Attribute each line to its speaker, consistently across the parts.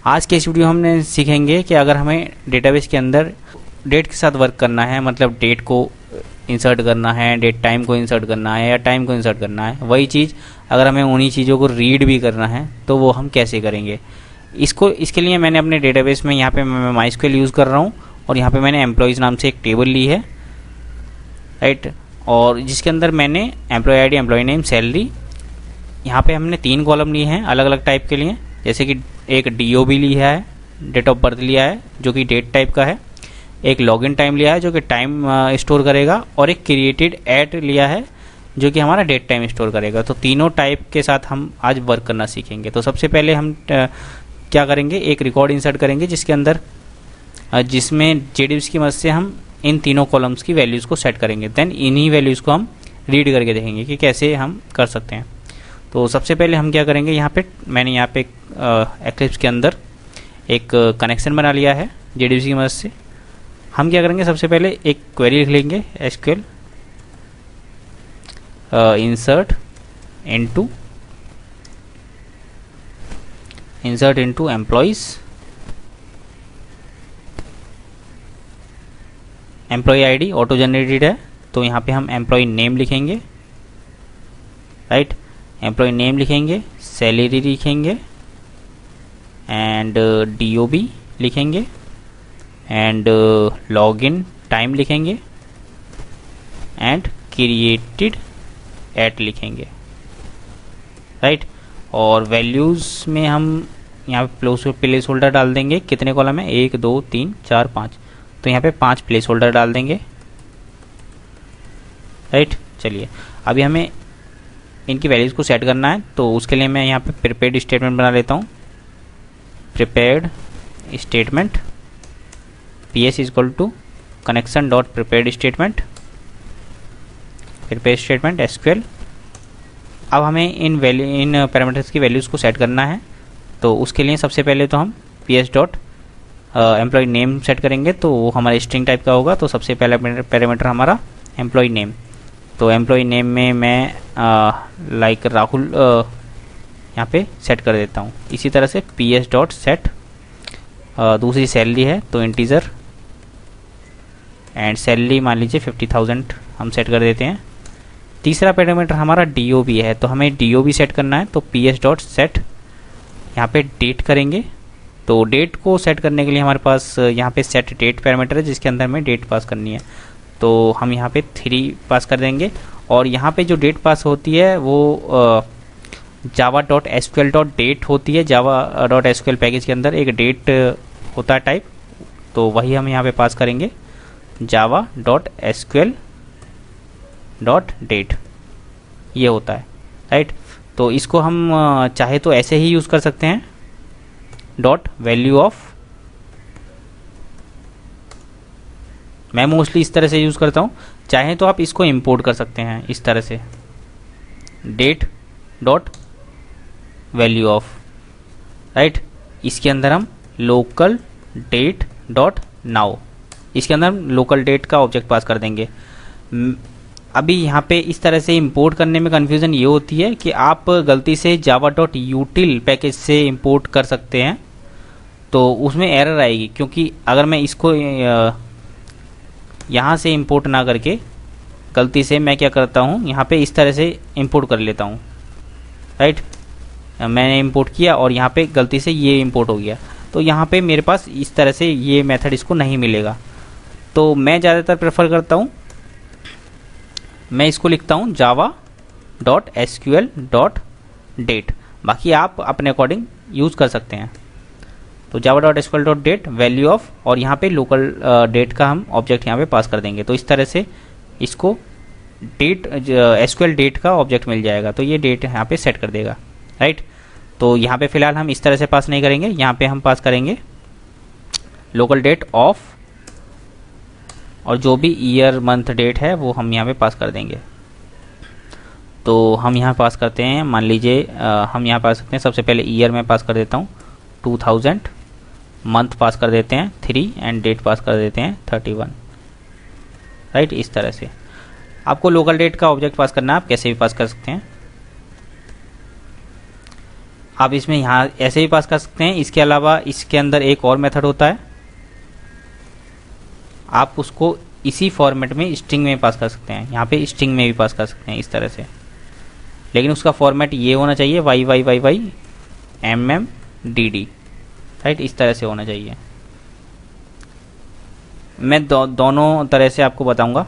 Speaker 1: आज के इस वीडियो हमने सीखेंगे कि अगर हमें डेटाबेस के अंदर डेट के साथ वर्क करना है, मतलब डेट को इंसर्ट करना है, डेट टाइम को इंसर्ट करना है या टाइम को इंसर्ट करना है, वही चीज़ अगर हमें उन्हीं चीज़ों को रीड भी करना है तो वो हम कैसे करेंगे। इसके लिए मैंने अपने डेटाबेस में यहाँ पे मैं माइस्क्यूएल यूज़ कर रहा हूँ और यहाँ पे मैंने एम्प्लॉयज़ नाम से एक टेबल ली है, राइट। और जिसके अंदर मैंने employee ID, employee name, salary, यहाँ पे हमने 3 कॉलम लिए हैं अलग अलग टाइप के लिए। जैसे कि एक DOB लिया है, डेट ऑफ बर्थ लिया है जो कि डेट टाइप का है, एक लॉगिन टाइम लिया है जो कि टाइम स्टोर करेगा, और एक क्रिएटेड एट लिया है जो कि हमारा डेट टाइम स्टोर करेगा। तो तीनों टाइप के साथ हम आज वर्क करना सीखेंगे। तो सबसे पहले हम क्या करेंगे, एक रिकॉर्ड इंसर्ट करेंगे जिसके अंदर जिसमें JDBC की मदद से हम इन तीनों कॉलम्स की वैल्यूज़ को सेट करेंगे। देन इन्हीं वैल्यूज़ को हम रीड करके देखेंगे कि कैसे हम कर सकते हैं। तो सबसे पहले हम क्या करेंगे, मैंने यहाँ पे एक्लिप्स के अंदर एक कनेक्शन बना लिया है JDBC की मदद से। हम क्या करेंगे, सबसे पहले एक क्वेरी लिख लेंगे, SQL insert into employees, employee ID auto generated है तो यहाँ पे हम एम्प्लॉय नेम लिखेंगे, राइट। एम्प्लॉय नेम लिखेंगे, सैलरी लिखेंगे एंड DOB लिखेंगे एंड लॉगिन टाइम लिखेंगे एंड क्रिएटेड एट लिखेंगे, राइट। और वैल्यूज़ में हम यहाँ पे प्लेस होल्डर डाल देंगे। कितने कॉलम है, 1 2 3 4 5, तो यहाँ पे 5 प्लेस होल्डर डाल देंगे, राइट। चलिए अभी हमें इनकी वैल्यूज़ को सेट करना है तो उसके लिए मैं यहाँ पे प्रिपेयर्ड स्टेटमेंट बना लेता हूँ। Prepared statement PS equal to connection dot prepared statement, prepared statement SQL। अब हमें इन पैरामीटर्स की वैल्यूज़ को सेट करना है तो उसके लिए सबसे पहले तो हम PS dot employee name set करेंगे तो वो हमारा स्ट्रिंग टाइप का होगा। तो सबसे पहला पैरामीटर हमारा एम्प्लॉय नेम, तो एम्प्लॉय नेम में मैं लाइक राहुल यहाँ पे सेट कर देता हूँ। इसी तरह से PS डॉट सेट दूसरी सैलरी है तो इंटीजर एंड सैलरी मान लीजिए 50,000 हम सेट कर देते हैं। तीसरा पैरामीटर हमारा DOB है तो हमें DOB सेट करना है तो PS डॉट सेट यहाँ पे डेट करेंगे। तो डेट को सेट करने के लिए हमारे पास यहाँ पे सेट डेट पैरामीटर है जिसके अंदर हमें डेट पास करनी है तो हम यहाँ पे 3 पास कर देंगे। और यहाँ पे जो डेट पास होती है वो java.sql.date होती है। java.sql पैकेज के अंदर एक डेट होता है टाइप, तो वही हम यहाँ पे पास करेंगे, java.sql.date ये होता है, राइट। तो इसको हम चाहे तो ऐसे ही यूज़ कर सकते हैं, डॉट वैल्यू ऑफ, मैं मोस्टली इस तरह से यूज़ करता हूँ। चाहे तो आप इसको इंपोर्ट कर सकते हैं इस तरह से, date dot value of, right. इसके अंदर हम लोकल डेट डॉट नाउ, इसके अंदर हम लोकल डेट का ऑब्जेक्ट पास कर देंगे। अभी यहाँ पे इस तरह से इंपोर्ट करने में कन्फ्यूज़न ये होती है कि आप गलती से java.util पैकेज से इंपोर्ट कर सकते हैं तो उसमें एरर आएगी, क्योंकि अगर मैं इसको यहाँ से इंपोर्ट ना करके गलती से मैं क्या करता हूँ, यहाँ पे इस तरह से इंपोर्ट कर लेता हूँ, राइट। मैंने इंपोर्ट किया और यहाँ पे गलती से ये इंपोर्ट हो गया तो यहाँ पे मेरे पास इस तरह से ये मेथड इसको नहीं मिलेगा। तो मैं ज़्यादातर प्रेफर करता हूँ, मैं इसको लिखता हूँ java.sql.date, बाकी आप अपने अकॉर्डिंग यूज़ कर सकते हैं। तो java.sql.date वैल्यू ऑफ, और यहाँ पे लोकल डेट का हम ऑब्जेक्ट यहाँ पे पास कर देंगे। तो इस तरह से इसको डेट SQL डेट का ऑब्जेक्ट मिल जाएगा तो ये डेट यहाँ पे सेट कर देगा, राइट। तो यहाँ पे फ़िलहाल हम इस तरह से पास नहीं करेंगे, यहाँ पे हम पास करेंगे लोकल डेट ऑफ, और जो भी ईयर मंथ डेट है वो हम यहाँ पे पास कर देंगे। तो हम यहाँ पास करते हैं, मान लीजिए हम यहाँ पास सकते हैं, सबसे पहले ईयर में पास कर देता हूँ 2000, मंथ पास कर देते हैं 3 एंड डेट पास कर देते हैं 31, राइट। इस तरह से आपको लोकल डेट का ऑब्जेक्ट पास करना है, आप कैसे भी पास कर सकते हैं। आप इसमें यहाँ ऐसे भी पास कर सकते हैं। इसके अलावा इसके अंदर एक और मेथड होता है, आप उसको इसी फॉर्मेट में स्ट्रिंग में पास कर सकते हैं। यहाँ पे स्ट्रिंग में भी पास कर सकते हैं इस तरह से, लेकिन उसका फॉर्मेट ये होना चाहिए Y Y Y Y M M D D, right, इस तरह से होना चाहिए। मैं दोनों तरह से आपको बताऊंगा।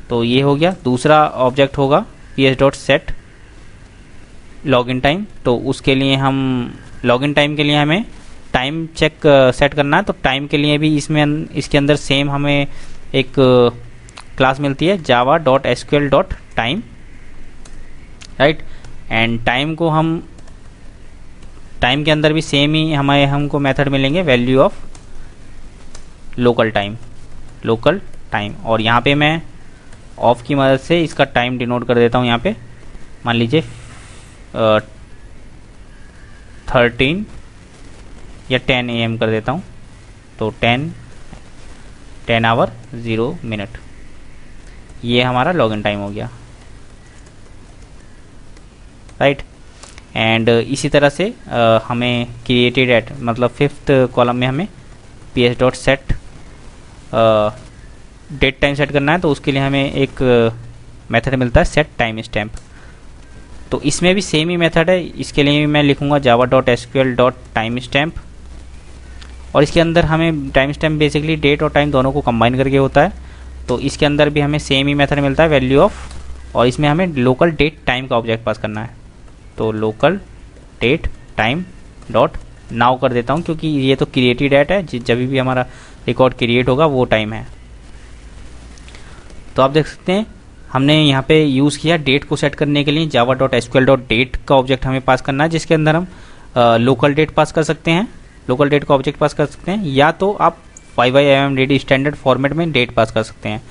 Speaker 1: तो ये हो गया। दूसरा ऑब्जेक्ट होगा ps.set लॉगिन टाइम। तो उसके लिए हम लॉगिन टाइम के लिए हमें टाइम चेक सेट करना है। तो टाइम के लिए भी इसके अंदर सेम हमें एक क्लास मिलती है java.sql.time, राइट। एंड टाइम को हम टाइम के अंदर भी सेम ही हमको मेथड मिलेंगे वैल्यू ऑफ लोकल टाइम। और यहाँ पे मैं ऑफ की मदद से इसका टाइम डिनोट कर देता हूँ। यहाँ पे मान लीजिए 13 या 10 AM कर देता हूँ। तो 10 आवर 0 मिनट, ये हमारा लॉगिन टाइम हो गया, राइट। एंड इसी तरह से हमें क्रिएटेड एट मतलब 5th कॉलम में हमें ps.set डेट टाइम सेट करना है। तो उसके लिए हमें एक मेथड मिलता है सेट टाइम स्टैम्प। तो इसमें भी सेम ही मेथड है। इसके लिए मैं लिखूंगा java.sql.timestamp, और इसके अंदर हमें टाइम स्टैम्प बेसिकली डेट और टाइम दोनों को कंबाइन करके होता है। तो इसके अंदर भी हमें सेम ही मेथड मिलता है वैल्यू ऑफ, और इसमें हमें लोकल डेट टाइम का ऑब्जेक्ट पास करना है। तो local date time dot now कर देता हूँ, क्योंकि ये तो क्रिएटेड डेट है, जब भी हमारा रिकॉर्ड क्रिएट होगा वो टाइम है। तो आप देख सकते हैं हमने यहाँ पे यूज़ किया डेट को सेट करने के लिए java.sql.date का ऑब्जेक्ट हमें पास करना है, जिसके अंदर हम लोकल डेट पास कर सकते हैं, लोकल डेट का ऑब्जेक्ट पास कर सकते हैं, या तो आप YYMMDD स्टैंडर्ड फॉर्मेट में डेट पास कर सकते हैं।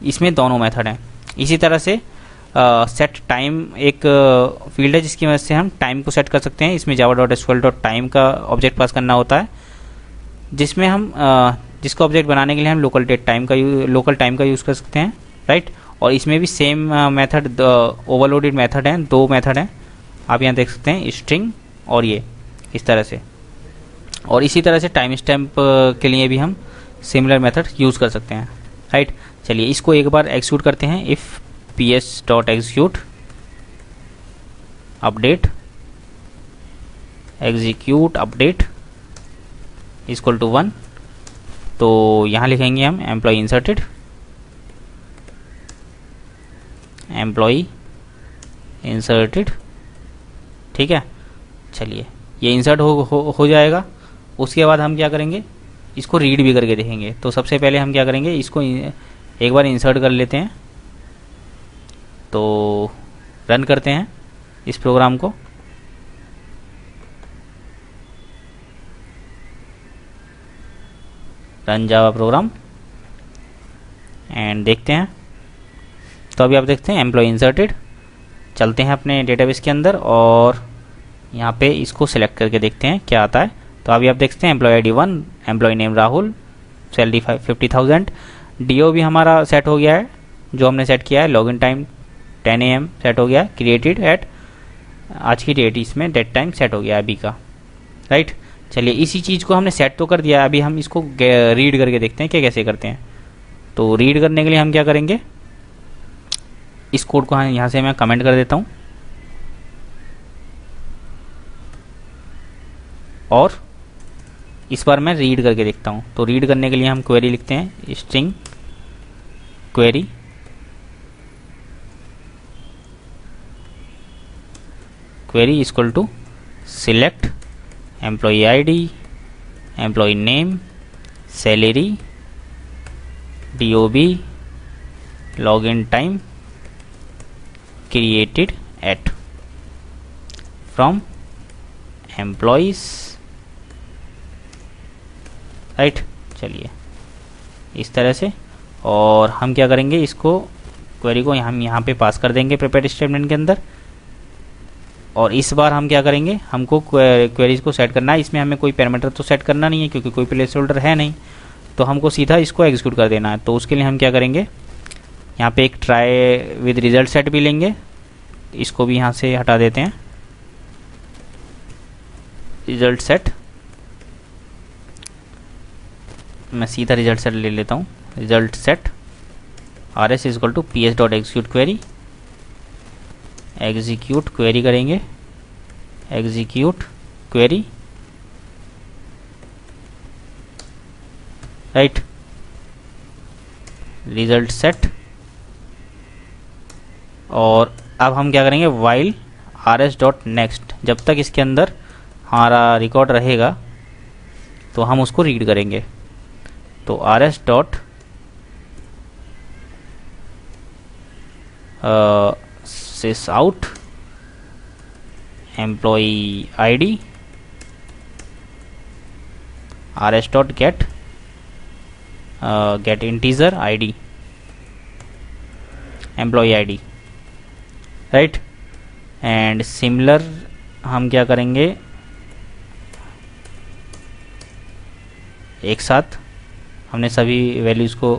Speaker 1: इसमें दोनों मेथड हैं। इसी तरह से सेट टाइम एक फील्ड है जिसकी मदद से हम टाइम को सेट कर सकते हैं। इसमें java.sql.time का ऑब्जेक्ट पास करना होता है, जिसमें हम जिसका ऑब्जेक्ट बनाने के लिए हम लोकल टाइम का यूज़ कर सकते हैं, राइट। और इसमें भी सेम मेथड ओवरलोडेड मेथड हैं, 2 मेथड हैं आप यहाँ देख सकते हैं, स्ट्रिंग और ये इस तरह से। और इसी तरह से टाइम स्टैम्प के लिए भी हम सिमिलर मेथड यूज़ कर सकते हैं, राइट। चलिए इसको एक बार एग्जीक्यूट करते हैं। If ps.execute update execute update equal to 1। तो यहाँ लिखेंगे हम एम्प्लॉय इंसर्टेड, ठीक है। चलिए ये इंसर्ट हो जाएगा। उसके बाद हम क्या करेंगे, इसको रीड भी करके देखेंगे। तो सबसे पहले हम क्या करेंगे, इसको एक बार इंसर्ट कर लेते हैं। तो रन करते हैं इस प्रोग्राम को। रन जावा प्रोग्राम एंड देखते हैं। तो अभी आप देखते हैं एम्प्लॉय इंसर्टेड। चलते हैं अपने डेटाबेस के अंदर और यहाँ पे इसको सिलेक्ट करके देखते हैं क्या आता है। तो अभी आप देखते हैं employee ID 1, employee name Rahul, salary 50,000, DO भी हमारा सेट हो गया है जो हमने सेट किया है, लॉगिन टाइम 10 AM सेट हो गया है, क्रिएटेड एट आज की डेट, इसमें डेट टाइम सेट हो गया है अभी का, राइट। चलिए इसी चीज़ को हमने सेट तो कर दिया, अभी हम इसको रीड करके देखते हैं कि कैसे करते हैं। तो रीड करने के लिए हम क्या करेंगे, इस कोड को यहाँ से मैं कमेंट कर देता हूँ और इस बार मैं रीड करके देखता हूँ। तो रीड करने के लिए हम क्वेरी लिखते हैं, string query equal to select employee ID, employee name, salary, DOB, login time, created at from employees, right. चलिए इस तरह से, और हम क्या करेंगे, इसको क्वेरी को हम यहाँ पे पास कर देंगे प्रिपेयर्ड स्टेटमेंट के अंदर। और इस बार हम क्या करेंगे, हमको क्वेरीज को सेट करना है। इसमें हमें कोई पैरामीटर तो सेट करना नहीं है क्योंकि कोई प्लेस होल्डर है नहीं, तो हमको सीधा इसको एग्जीक्यूट कर देना है। तो उसके लिए हम क्या करेंगे, यहाँ पे एक ट्राई विद रिजल्ट सेट भी लेंगे, इसको भी यहाँ से हटा देते हैं, रिजल्ट सेट, मैं सीधा रिजल्ट सेट ले लेता हूँ। Result set R S is equal to P S dot execute query, execute query करेंगे, execute query, right, result set. और अब हम क्या करेंगे, while R S dot next, जब तक इसके अंदर हमारा रिकॉर्ड रहेगा तो हम उसको रीड करेंगे। तो R S dot sys out employee ID, R S dot get get integer ID, employee ID, right. And similar हम क्या करेंगे, एक साथ हमने सभी वैल्यूज़ को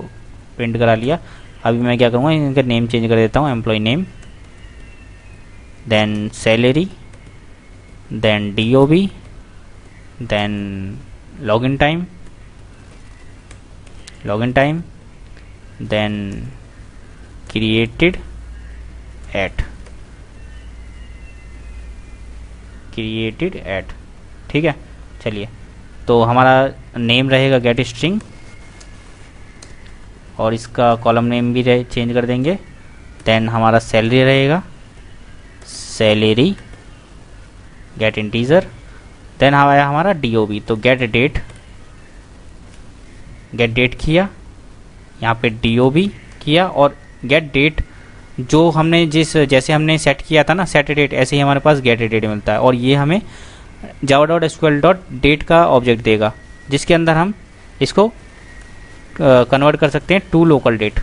Speaker 1: प्रिंट करा लिया। अभी मैं क्या करूँगा, इनका नेम चेंज कर देता हूँ, employee name, then salary, then DOB, then login time, then created at, ठीक है। चलिए, तो हमारा नेम रहेगा गेट स्ट्रिंग, और इसका कॉलम नेम भी चेंज कर देंगे। देन हमारा सैलरी रहेगा, सैलरी गेट इंटीजर, देन आया हमारा DOB, तो गेट डेट किया, यहाँ पे DOB किया, और गेट डेट जो हमने जैसे हमने सेट किया था ना, सेट डेट, ऐसे ही हमारे पास गेट डेट मिलता है। और ये हमें java.sql.date का ऑब्जेक्ट देगा, जिसके अंदर हम इसको कन्वर्ट कर सकते हैं to local date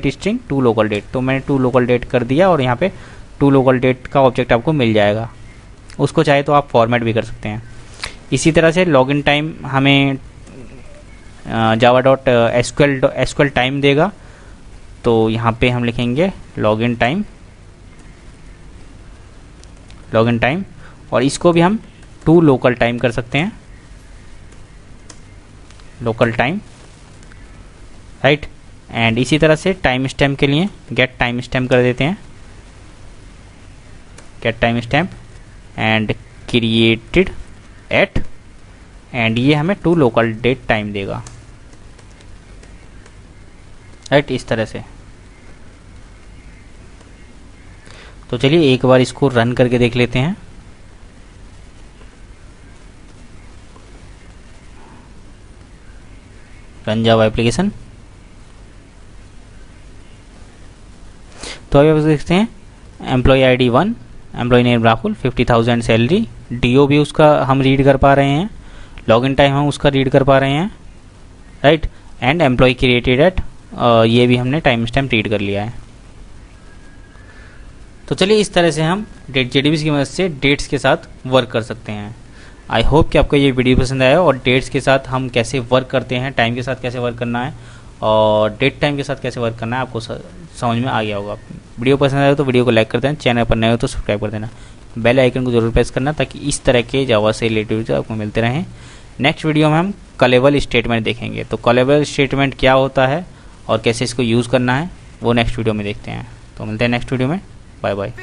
Speaker 1: string to local date. तो मैंने टू लोकल डेट कर दिया, और यहाँ पे टू लोकल डेट का ऑब्जेक्ट आपको मिल जाएगा। उसको चाहे तो आप फॉर्मेट भी कर सकते हैं। इसी तरह से लॉगिन टाइम हमें java.sql टाइम देगा, तो यहाँ पे हम लिखेंगे लॉगिन टाइम, और इसको भी हम टू लोकल टाइम कर सकते हैं, लोकल टाइम, राइट। एंड इसी तरह से टाइम स्टैम्प के लिए गेट टाइम स्टैम्प कर देते हैं, get time stamp and created eight, and ये हमें टू लोकल डेट टाइम देगा, राइट। इस तरह से। तो चलिए एक बार इसको रन करके देख लेते हैं। Run Java application. तो अभी आप देखते हैं employee ID 1, employee name Rahul, 50,000 salary, DOB उसका हम रीड कर पा रहे हैं, लॉगिन टाइम हम उसका रीड कर पा रहे हैं, right. And employee created at, ये भी हमने टाइम स्टैम्प रीड कर लिया है। तो चलिए इस तरह से हम JDBC की मदद से डेट्स के साथ वर्क कर सकते हैं। आई होप कि आपको ये वीडियो पसंद आया, और डेट्स के साथ हम कैसे वर्क करते हैं, टाइम के साथ कैसे वर्क करना है, और डेट टाइम के साथ कैसे वर्क करना है, आपको समझ में आ गया होगा। वीडियो पसंद आया तो वीडियो को लाइक कर देना, चैनल पर नए हो तो सब्सक्राइब कर देना, बेल आइकन को जरूर प्रेस करना, ताकि इस तरह के जावा से रिलेटेड वीडियो आपको मिलते रहें। नेक्स्ट वीडियो में हम कॉलेबल स्टेटमेंट देखेंगे। तो कॉलेबल स्टेटमेंट क्या होता है और कैसे इसको यूज़ करना है, वो नेक्स्ट वीडियो में देखते हैं। तो मिलते हैं नेक्स्ट वीडियो में, बाय बाय।